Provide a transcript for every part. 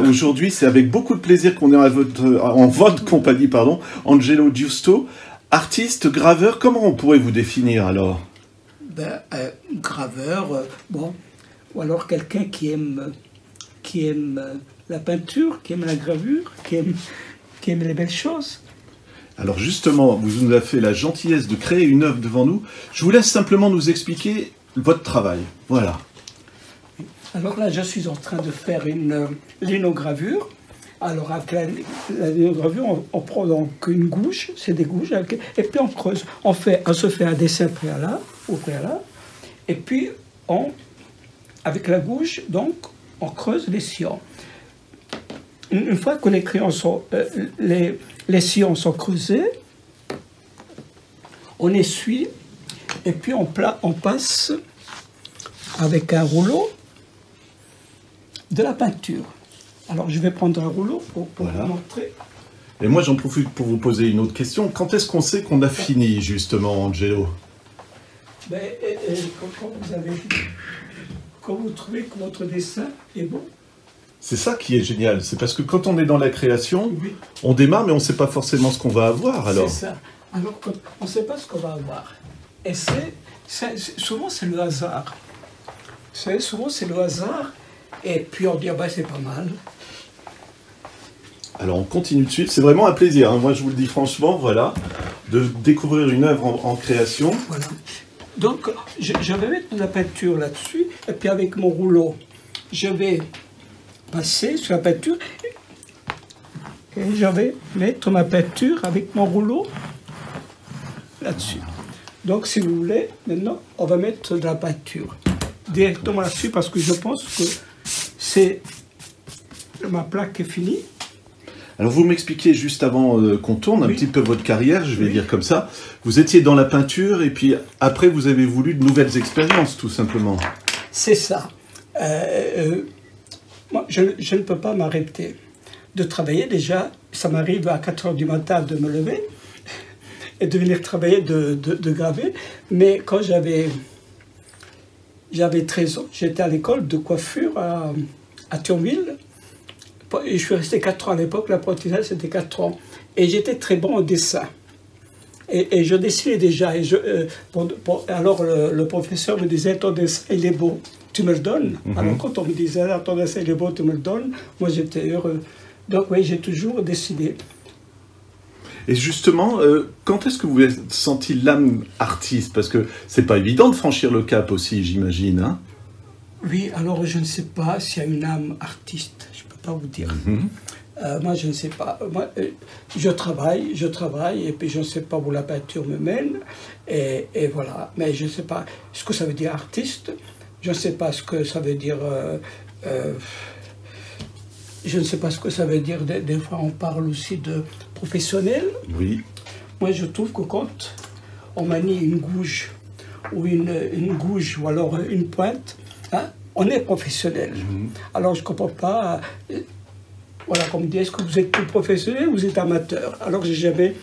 Aujourd'hui, c'est avec beaucoup de plaisir qu'on est en votre compagnie, pardon, Angelo Giusto, artiste, graveur. Comment on pourrait vous définir alors? Graveur, bon, ou alors quelqu'un qui aime la peinture, qui aime la gravure, qui aime les belles choses. Alors justement, vous nous avez fait la gentillesse de créer une œuvre devant nous. Je vous laisse simplement nous expliquer votre travail. Voilà. Alors là, je suis en train de faire une linogravure. Alors avec la linogravure, on prend donc une gouge, c'est des gouges, et puis on creuse. On se fait un dessin préalable, et puis avec la gouge, donc, on creuse les sillons. Une fois que les crayons sont, les sillons sont creusés, on essuie, et puis on passe avec un rouleau de la peinture. Alors je vais prendre un rouleau pour voilà. vous montrer. Et moi j'en profite pour vous poser une autre question. Quand est-ce qu'on sait qu'on a fini justement, Angelo? Quand vous trouvez que votre dessin est bon. C'est ça qui est génial, c'est parce que quand on est dans la création, oui, on démarre mais on ne sait pas forcément ce qu'on va avoir alors. C'est ça. Alors on ne sait pas ce qu'on va avoir. Et souvent c'est le hasard. Souvent c'est le hasard. Et puis on dit, c'est pas mal. Alors on continue de suivre, c'est vraiment un plaisir, hein. Moi je vous le dis franchement, voilà, de découvrir une œuvre en création. Voilà. Donc je vais mettre de la peinture là-dessus, et puis avec mon rouleau, je vais passer sur la peinture, et je vais mettre ma peinture avec mon rouleau là-dessus. Donc si vous voulez, maintenant on va mettre de la peinture directement là-dessus, parce que je pense que c'est ma plaque est finie. Alors vous m'expliquiez juste avant qu'on tourne un oui. petit peu votre carrière, je vais oui. dire comme ça. Vous étiez dans la peinture et puis après vous avez voulu de nouvelles expériences tout simplement. C'est ça. Moi, je ne peux pas m'arrêter de travailler déjà. Ça m'arrive à 4 h du matin de me lever et de venir travailler, de graver. Mais quand j'avais 13 ans, j'étais à l'école de coiffure à Thionville. Et je suis resté 4 ans à l'époque, l'apprentissage c'était 4 ans. Et j'étais très bon au dessin. Et je dessinais déjà. Et alors le professeur me disait, ton dessin il est beau, tu me le donnes. Alors quand on me disait, ton dessin il est beau, tu me le donnes, moi j'étais heureux. Donc oui, j'ai toujours dessiné. Et justement, quand est-ce que vous avez senti l'âme artiste? Parce que c'est pas évident de franchir le cap aussi, j'imagine, hein? Oui, alors je ne sais pas s'il y a une âme artiste, je ne peux pas vous dire. Moi, je ne sais pas. Moi, je travaille, et puis je ne sais pas où la peinture me mène, et voilà. Mais je ne sais pas ce que ça veut dire artiste, je ne sais pas ce que ça veut dire... je ne sais pas ce que ça veut dire, des fois on parle aussi de professionnel. Oui. Moi, je trouve que quand on manie une gouge, ou une gouge, ou alors une pointe, hein, on est professionnel. Alors je ne comprends pas, voilà, qu'on me dit, est-ce que vous êtes plus professionnel ou vous êtes amateur? Alors j'ai jamais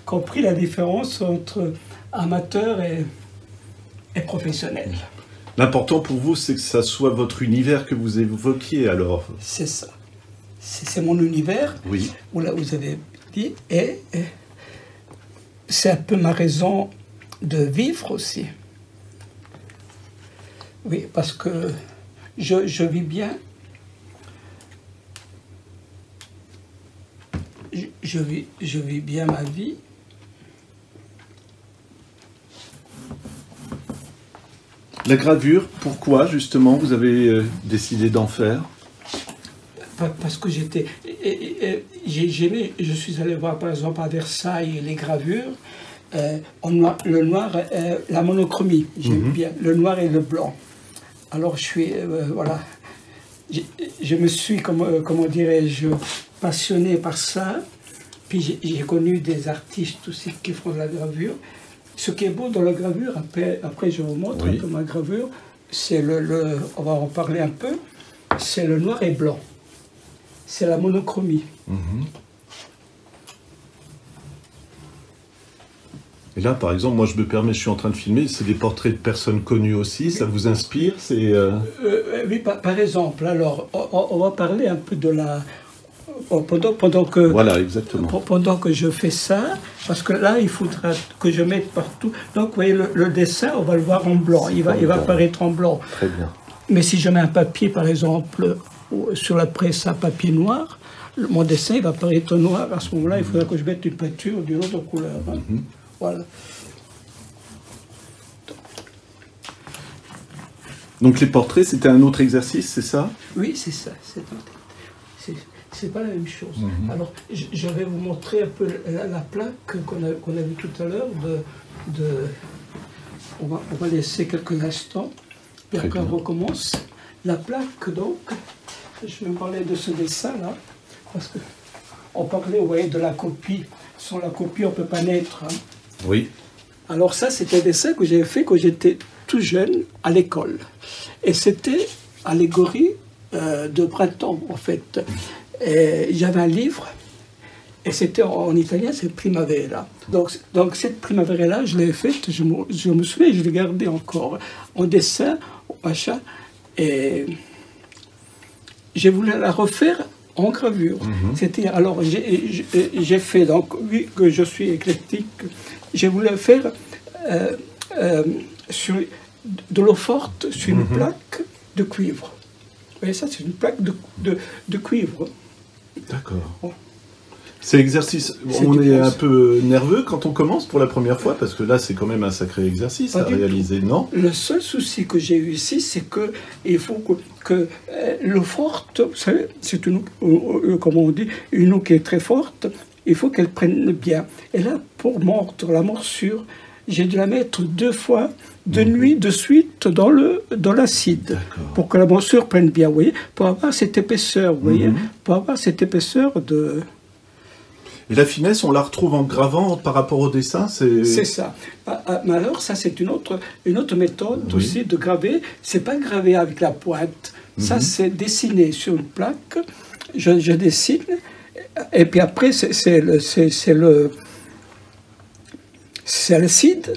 compris la différence entre amateur et professionnel. L'important pour vous, c'est que ça soit votre univers que vous évoquiez alors. C'est ça. C'est mon univers, oui. Où là vous avez dit, et c'est un peu ma raison de vivre aussi. Oui, parce que je vis bien. Je vis bien ma vie. La gravure, pourquoi justement vous avez décidé d'en faire? Parce que je suis allé voir par exemple à Versailles les gravures, le noir, la monochromie, j'aime bien, le noir et le blanc. Alors je suis, voilà, je me suis, comment dirais-je, passionné par ça, puis j'ai connu des artistes aussi qui font de la gravure. Ce qui est beau dans la gravure, après je vous montre un peu ma gravure, c'est on va en parler un peu, c'est le noir et blanc. C'est la monochromie. Et là, par exemple, moi je me permets, je suis en train de filmer, c'est des portraits de personnes connues aussi, ça vous inspire? Oui, par exemple, alors, on va parler un peu de la... Pendant que, voilà, exactement. Pendant que je fais ça, parce que là, il faudra que je mette partout. Donc, vous voyez, le dessin, on va le voir en blanc, il va apparaître en blanc. Très bien. Mais si je mets un papier, par exemple, sur la presse, un papier noir, mon dessin, il va apparaître noir. À ce moment-là, il faudra que je mette une peinture d'une autre couleur. Hein. Voilà. Donc les portraits, c'était un autre exercice, c'est ça? Oui, c'est ça. C'est pas la même chose. Alors, je vais vous montrer un peu la plaque qu'on a vue tout à l'heure. On va laisser quelques instants, puis après on recommence. La plaque, donc, je vais parler de ce dessin-là, parce que on parlait, vous voyez, de la copie. Sans la copie, on ne peut pas naître. Hein. Oui. Alors ça, c'était un dessin que j'avais fait quand j'étais tout jeune à l'école. Et c'était allégorie de printemps, en fait. J'avais un livre, et c'était en italien, c'est Primavera. Donc cette Primavera-là, je l'ai faite, je me souviens, je l'ai gardée encore, en dessin, machin, et j'ai voulu la refaire en gravure. C'était, alors j'ai fait, donc, vu que je suis éclectique, j'ai voulu faire sur de l'eau forte sur une plaque de cuivre. Vous voyez ça, c'est une plaque de cuivre. D'accord. Bon. C'est exercice. On est un peu nerveux quand on commence pour la première fois, parce que là, c'est quand même un sacré exercice à réaliser, non? Le seul souci que j'ai eu ici, c'est qu'il faut que l'eau forte, vous savez, c'est une eau, comment on dit, une eau qui est très forte, il faut qu'elle prenne bien. Et là, pour mordre la morsure, j'ai dû la mettre 2 fois, de nuit, de suite, dans l'acide, pour que la morsure prenne bien, vous voyez, pour avoir cette épaisseur, vous voyez, pour avoir cette épaisseur de... Et la finesse, on la retrouve en gravant par rapport au dessin, c'est ça. Mais alors, ça, c'est une autre méthode aussi de graver. C'est pas graver avec la pointe. Ça, c'est dessiner sur une plaque. Je dessine, et puis après, c'est l'acide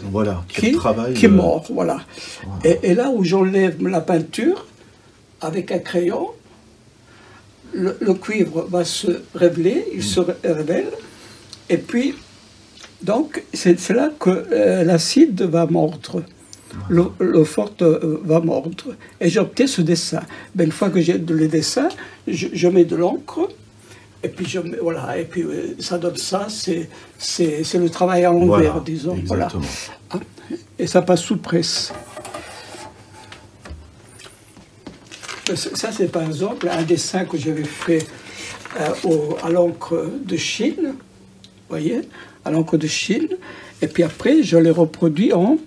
qui mord, voilà. Et là où j'enlève la peinture, avec un crayon, le cuivre va se révéler, il se révèle, et puis, donc, c'est là que l'acide va mordre, l'eau forte va mordre. Et j'ai opté ce dessin. Ben, une fois que j'ai le dessin, je mets de l'encre, et puis voilà, et puis ça donne ça, c'est le travail à l'envers, disons. Exactement. Voilà. Et ça passe sous presse. Ça, c'est par exemple un dessin que j'avais fait à l'encre de Chine, vous voyez, à l'encre de Chine, et puis après, je l'ai reproduit en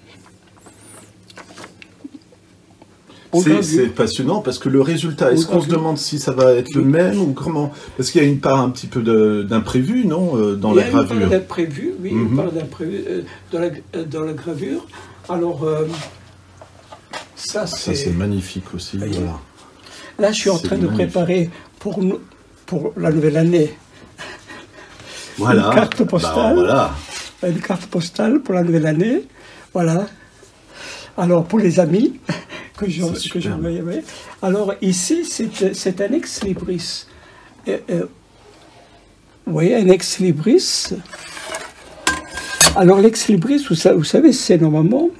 C'est passionnant parce que le résultat, est-ce qu'on se demande si ça va être le même ou comment? Parce qu'il y a une part un petit peu d'imprévu, non, dans la gravure? Il y a une part d'imprévu, oui, une part d'imprévu dans la gravure. Alors, ça c'est magnifique aussi, voilà. Là, je suis en train de préparer pour la nouvelle année une carte postale. Une carte postale pour la nouvelle année. Voilà. Alors, pour les amis que j'envoyais. Alors, ici, c'est un ex-libris. Vous voyez, un ex-libris. Alors, l'ex-libris, vous savez, c'est normalement,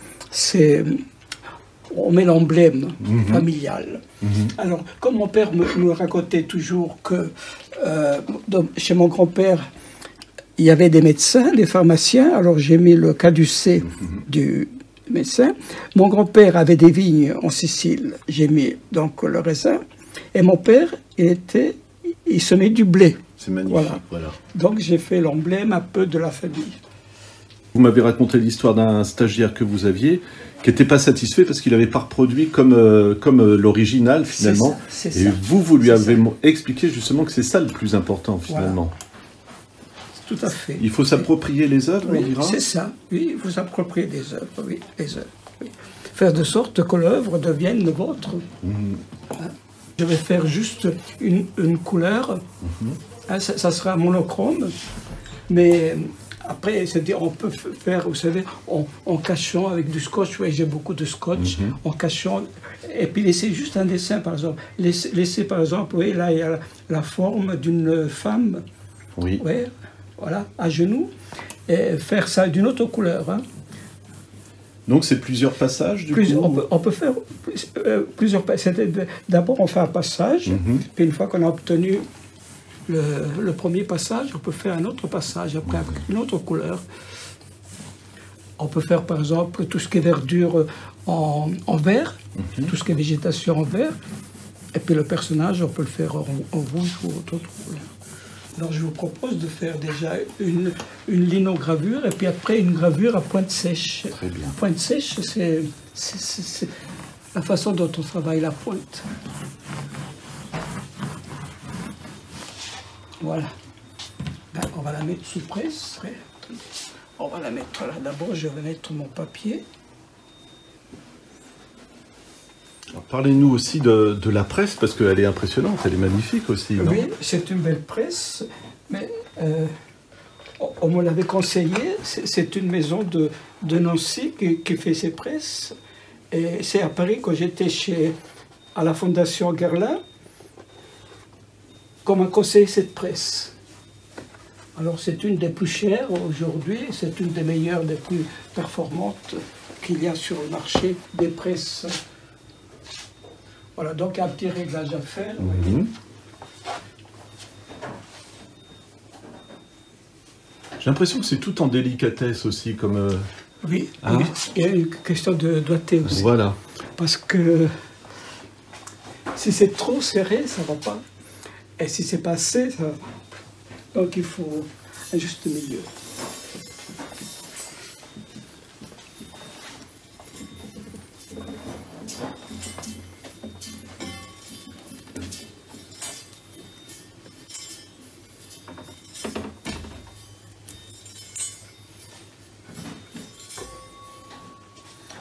on met l'emblème familial. Alors, comme mon père me racontait toujours que chez mon grand-père, il y avait des médecins, des pharmaciens, alors j'ai mis le caducée du médecin. Mon grand-père avait des vignes en Sicile, j'ai mis donc le raisin. Et mon père, il semait du blé. C'est magnifique, voilà. Donc j'ai fait l'emblème un peu de la famille. Vous m'avez raconté l'histoire d'un stagiaire que vous aviez, qui n'était pas satisfait parce qu'il n'avait pas reproduit comme l'original finalement. C'est ça. Vous lui avez expliqué justement que c'est ça le plus important finalement. Voilà. Tout à fait. Il faut s'approprier les œuvres, on dira. C'est ça, oui, il faut s'approprier des œuvres, oui, les œuvres. Oui. Faire de sorte que l'œuvre devienne le vôtre. Je vais faire juste une couleur, ça sera monochrome, mais après, c'est-à-dire, on peut faire, vous savez, en cachant avec du scotch. Oui, j'ai beaucoup de scotch, en cachant. Et puis laisser juste un dessin, par exemple. Laisser par exemple, oui, là, il y a la forme d'une femme. Oui. Oui, voilà, à genoux. Et faire ça d'une autre couleur. Hein. Donc c'est plusieurs passages, du coup on peut faire plusieurs passages. D'abord, on fait un passage, puis une fois qu'on a obtenu le premier passage, on peut faire un autre passage, après avec une autre couleur. On peut faire, par exemple, tout ce qui est verdure en vert, tout ce qui est végétation en vert, et puis le personnage, on peut le faire en rouge ou autre couleur. Alors je vous propose de faire déjà une linogravure et puis après une gravure à pointe sèche. Très bien. Pointe sèche, c'est la façon dont on travaille la pointe. Voilà. Ben, on va la mettre sous presse. On va la mettre là. D'abord, je vais mettre mon papier. Parlez-nous aussi de la presse, parce qu'elle est impressionnante, elle est magnifique aussi, non? Oui, c'est une belle presse, mais on me l'avait conseillé, c'est une maison de Nancy qui fait ses presses, et c'est à Paris quand j'étais à la Fondation Guerlain qu'on m'a conseillé cette presse. Alors c'est une des plus chères aujourd'hui, c'est une des meilleures, des plus performantes qu'il y a sur le marché des presses. Voilà, donc un petit réglage à faire. J'ai l'impression que c'est tout en délicatesse aussi, comme... Oui, oui, il y a une question de doigté aussi. Voilà. Parce que si c'est trop serré, ça ne va pas. Et si c'est pas assez, ça va pas. Donc il faut un juste milieu.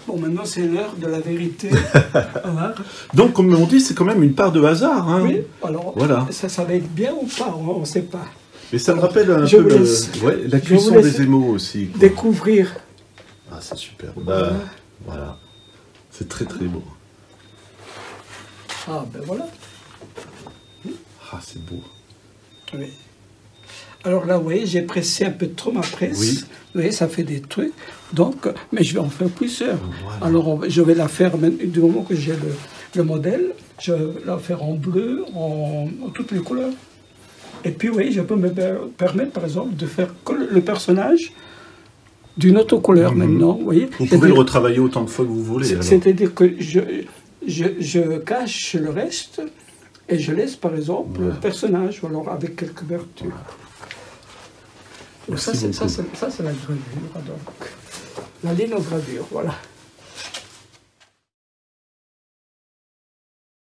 Bon, maintenant c'est l'heure de la vérité. Donc, comme on dit, c'est quand même une part de hasard. Hein. Oui, alors voilà. Ça va être bien ou pas, on ne sait pas. Mais ça me rappelle un peu la cuisson des émaux aussi. Quoi. Découvrir. Ah, c'est super. Bah, voilà. C'est très très beau. Ah, ben voilà. Ah, c'est beau. Oui. Alors là, vous voyez, j'ai pressé un peu trop ma presse. Oui. Vous voyez, ça fait des trucs. Donc, mais je vais en faire plusieurs. Voilà. Alors, je vais la faire, du moment que j'ai le modèle, je vais la faire en bleu, en toutes les couleurs. Et puis, oui, je peux me permettre, par exemple, de faire que le personnage d'une autre couleur maintenant. Vous voyez. Vous pouvez le retravailler autant de fois que vous voulez. C'est-à-dire que je cache le reste et je laisse, par exemple, le personnage, ou alors avec quelques ouvertures. Ça, c'est la gravure, donc. La linogravure, voilà.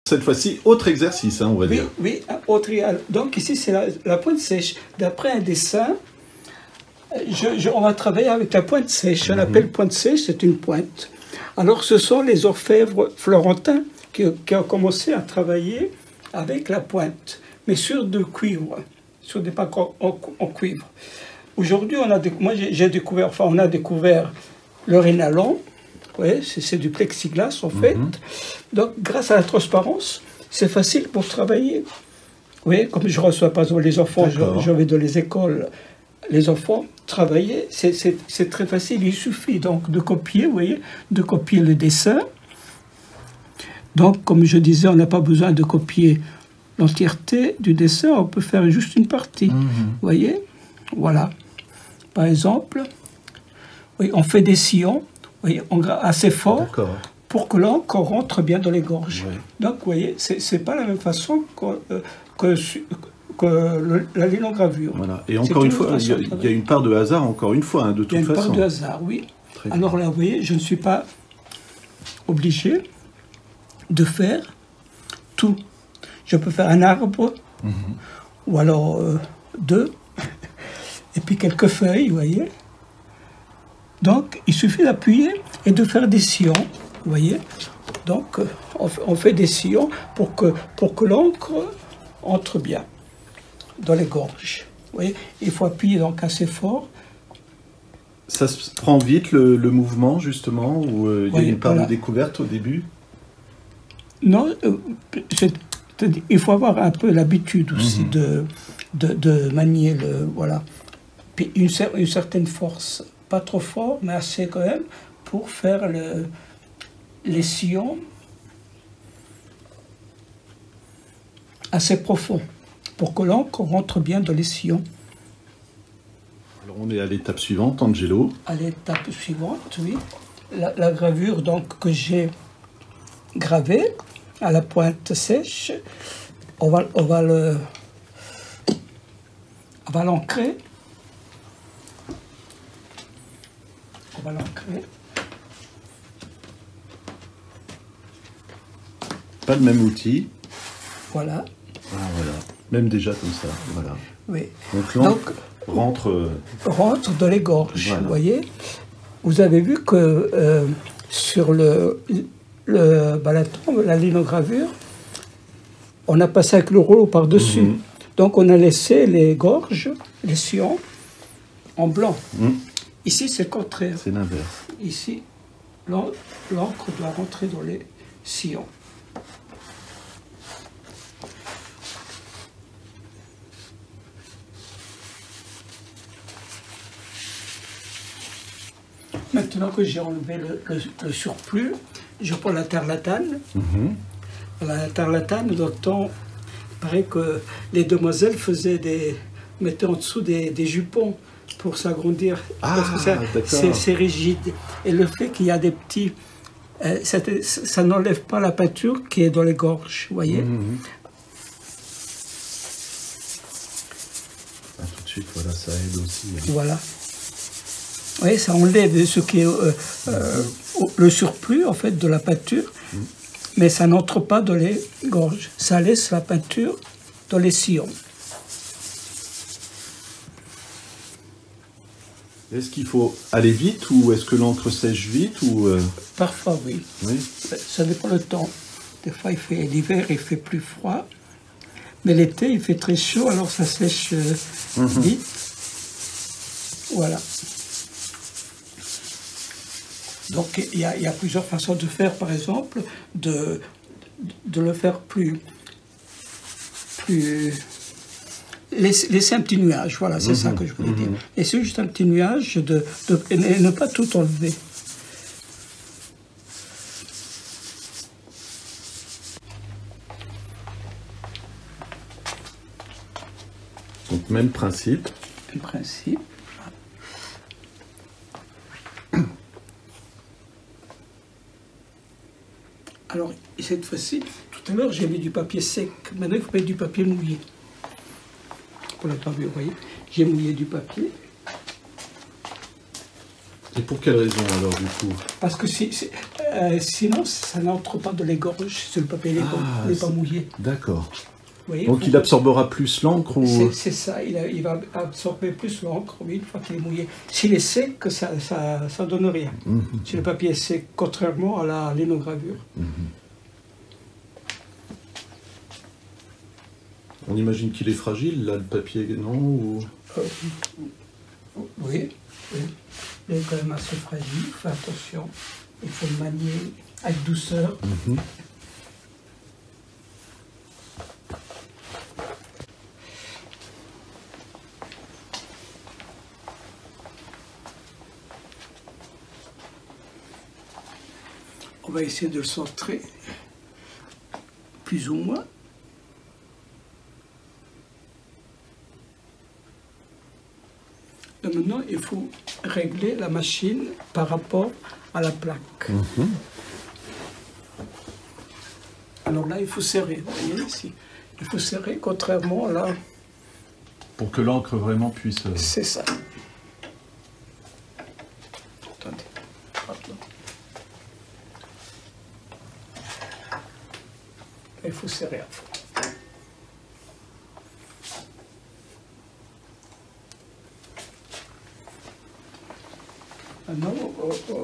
Cette fois-ci, autre exercice, hein, on va dire. Oui, autre. Donc ici, c'est la pointe sèche. D'après un dessin, on va travailler avec la pointe sèche. On appelle pointe sèche, c'est une pointe. Alors, ce sont les orfèvres florentins qui ont commencé à travailler avec la pointe, mais sur du cuivre, sur des packs en cuivre. Aujourd'hui, on a découvert le rénalon. Oui, c'est du plexiglas en fait. Donc, grâce à la transparence, c'est facile pour travailler. Oui, comme je reçois par exemple les enfants, je vais dans les écoles, les enfants travailler, c'est très facile. Il suffit donc de copier, vous voyez, de copier le dessin. Donc, comme je disais, on n'a pas besoin de copier l'entièreté du dessin, on peut faire juste une partie. Vous voyez, voilà. Par exemple, oui, on fait des sillons. Oui, assez fort pour que l'encre rentre bien dans les gorges. Ouais. Donc, vous voyez, c'est pas la même façon que la linogravure. Voilà. Et encore une fois, il y a une part de hasard, encore une fois, hein, de toute façon. Il y a une part de hasard, oui. Alors là, vous voyez, je ne suis pas obligé de faire tout. Je peux faire un arbre, ou alors deux, et puis quelques feuilles, vous voyez. Donc, il suffit d'appuyer et de faire des sillons, vous voyez. Donc, on fait des sillons pour que l'encre entre bien dans les gorges. Vous voyez, il faut appuyer donc assez fort Ça se prend vite le mouvement, justement, ou il y a une part de découverte au début? Non, il faut avoir un peu l'habitude aussi de manier le... Voilà. Puis une certaine force, pas trop fort, mais assez quand même, pour faire les sillons assez profonds, pour que l'encre rentre bien dans les sillons. Alors on est à l'étape suivante, Angelo. À l'étape suivante, oui. La gravure donc, que j'ai gravée à la pointe sèche, on va l'ancrer. On va l'ancrer. Pas le même outil. Voilà. Ah, voilà. Même déjà comme ça. Voilà. Oui. Donc rentre dans les gorges. Voilà. Vous voyez. Vous avez vu que sur le balaton, la linogravure, on a passé avec le rouleau par-dessus. Donc on a laissé les gorges, les sillons, en blanc. Ici, c'est le contraire. C'est l'inverse. Ici, l'encre doit rentrer dans les sillons. Maintenant que j'ai enlevé le surplus, je prends la tarlatane. La tarlatane, d'autant, il paraît que les demoiselles mettaient en dessous des jupons pour s'agrandir. Parce que c'est rigide. Et le fait qu'il y a des petits... ça n'enlève pas la peinture qui est dans les gorges, vous voyez. Tout de suite, voilà, ça aide aussi. Voilà. Oui, ça enlève ce qui est le surplus en fait de la peinture, mais ça n'entre pas dans les gorges. Ça laisse la peinture dans les sillons. Est-ce qu'il faut aller vite ou est-ce que l'encre sèche vite ou Parfois oui. Ça dépend du temps. Des fois l'hiver il fait plus froid, mais l'été il fait très chaud, alors ça sèche vite. Voilà. Donc il y a plusieurs façons de faire, par exemple, de le faire plus laisser un petit nuage, voilà, c'est ça que je voulais dire. Laisser juste un petit nuage et ne pas tout enlever. Donc même principe. Même principe. Alors, cette fois-ci, tout à l'heure, j'ai mis du papier sec. Maintenant, il faut mettre du papier mouillé. Pour la gravure, vous voyez. J'ai mouillé du papier. Et pour quelle raison, alors, du coup? Parce que sinon, ça n'entre pas dans les gorges si le papier n'est pas mouillé. D'accord. Donc, il absorbera plus l'encre ou... C'est ça, il va absorber plus l'encre, oui, une fois qu'il est mouillé. S'il est sec, ça ne donne rien. Si le papier est sec, contrairement à la linogravure. On imagine qu'il est fragile, là, le papier, non ou... Oui. Il est quand même assez fragile, il faut faire attention. Il faut le manier avec douceur. On va essayer de le centrer, plus ou moins. Et maintenant, il faut régler la machine par rapport à la plaque. Alors là, il faut serrer, vous voyez ici. Il faut serrer, contrairement à là. Pour que l'encre vraiment puisse... C'est ça. Attendez. Il faut serrer à fond. Maintenant,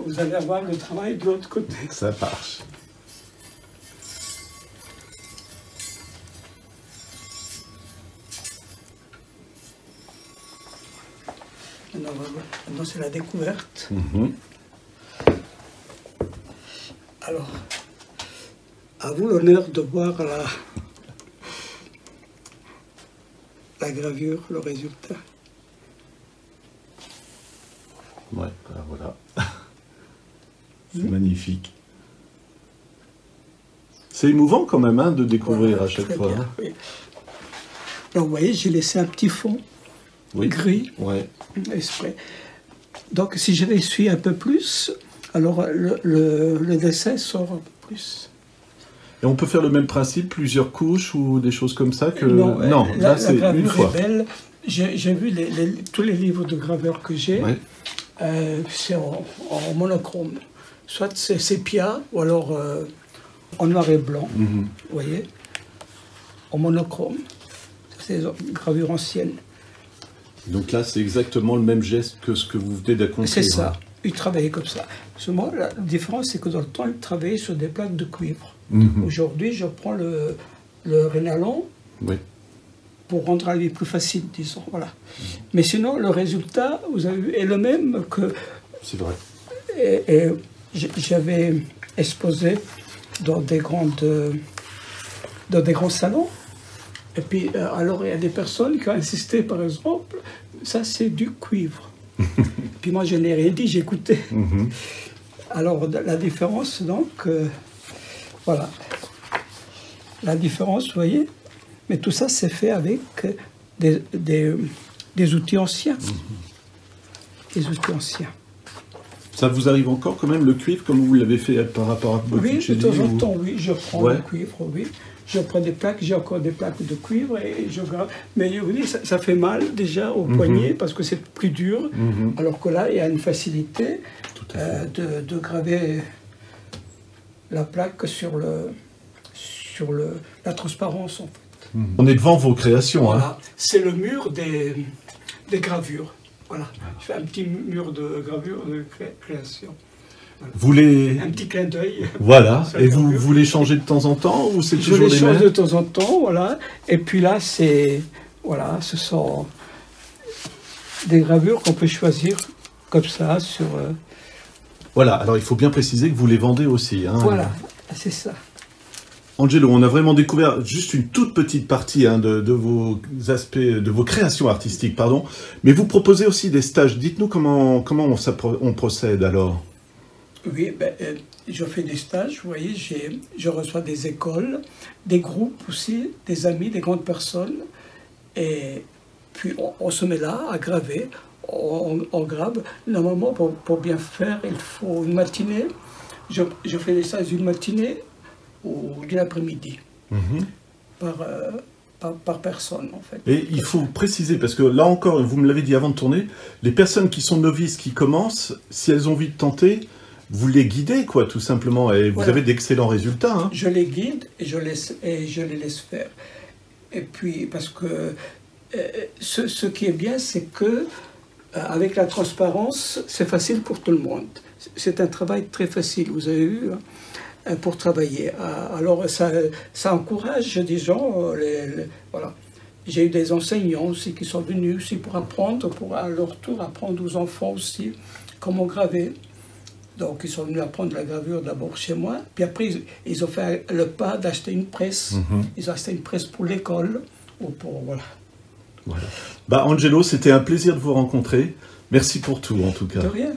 vous allez avoir le travail de l'autre côté. Ça marche. Maintenant, c'est la découverte. Alors, à vous l'honneur de voir la gravure, le résultat. Ouais, voilà. C'est magnifique. C'est émouvant quand même, hein, de découvrir à chaque fois. Bien, oui. Alors, vous voyez, j'ai laissé un petit fond gris, exprès. Donc, si je l'essuie un peu plus, alors le dessin sort un peu plus. Et on peut faire le même principe, plusieurs couches ou des choses comme ça que... Non, là c'est une fois. Est belle. J'ai vu tous les livres de graveur que j'ai, c'est en monochrome. Soit c'est sépia ou alors en noir et blanc, vous voyez, en monochrome. C'est des gravures anciennes. Donc là, c'est exactement le même geste que ce que vous venez d'accomplir. C'est ça, il travaillait comme ça. Seulement, la différence, c'est que dans le temps, il travaillait sur des plaques de cuivre. Aujourd'hui, je prends le Rénalon pour rendre la vie plus facile, disons. Voilà. Mais sinon, le résultat, vous avez vu, est le même que... C'est vrai. Et j'avais exposé dans des grands salons. Et puis, alors, il y a des personnes qui ont insisté, par exemple, ça, c'est du cuivre. Puis moi, je n'ai rien dit, j'écoutais. Alors, la différence, donc, voilà. La différence, vous voyez, mais tout ça, c'est fait avec des outils anciens. Des outils anciens. Ça vous arrive encore quand même, le cuivre, comme vous l'avez fait par rapport à Botticelli? Oui, de temps en temps, oui, je prends le cuivre, oui. Je prends des plaques, j'ai encore des plaques de cuivre et je grave. Mais vous voyez, ça fait mal déjà au poignet parce que c'est plus dur. Alors que là, il y a une facilité de graver la plaque sur la transparence, en fait. On est devant vos créations. Voilà. Hein. C'est le mur des gravures. Voilà. Je fais un petit mur de gravure de création. Un petit clin d'œil. Voilà. Et vous les changez de temps en temps ou c'est toujours les mêmes? Je les change de temps en temps, voilà. Et puis là, voilà, ce sont des gravures qu'on peut choisir comme ça sur... Voilà. Alors, il faut bien préciser que vous les vendez aussi. Hein. Voilà, c'est ça. Angelo, on a vraiment découvert juste une toute petite partie de vos aspects, de vos créations artistiques, pardon. Mais vous proposez aussi des stages. Dites-nous comment on procède alors. Oui, je fais des stages, vous voyez, je reçois des écoles, des groupes aussi, des amis, des grandes personnes. Et puis on se met là à graver, on grave. Normalement, pour bien faire, il faut une matinée. Je fais des stages d'une matinée ou d'une après-midi, par personne en fait. Et il faut préciser, parce que là encore, vous me l'avez dit avant de tourner, les personnes qui sont novices, qui commencent, si elles ont envie de tenter, vous les guidez, quoi, tout simplement, et vous avez d'excellents résultats. Hein. Je les guide et je les laisse faire. Et puis, parce que ce qui est bien, c'est que avec la transparence, c'est facile pour tout le monde. C'est un travail très facile, vous avez vu, hein, pour travailler. Alors, ça encourage des gens. Voilà. J'ai eu des enseignants aussi qui sont venus aussi pour apprendre, pour à leur tour apprendre aux enfants aussi comment graver. Donc, ils sont venus apprendre la gravure d'abord chez moi. Puis après, ils ont fait le pas d'acheter une presse. Ils ont acheté une presse pour l'école. Ou pour, voilà. Bah, Angelo, c'était un plaisir de vous rencontrer. Merci pour tout, en tout cas. De rien.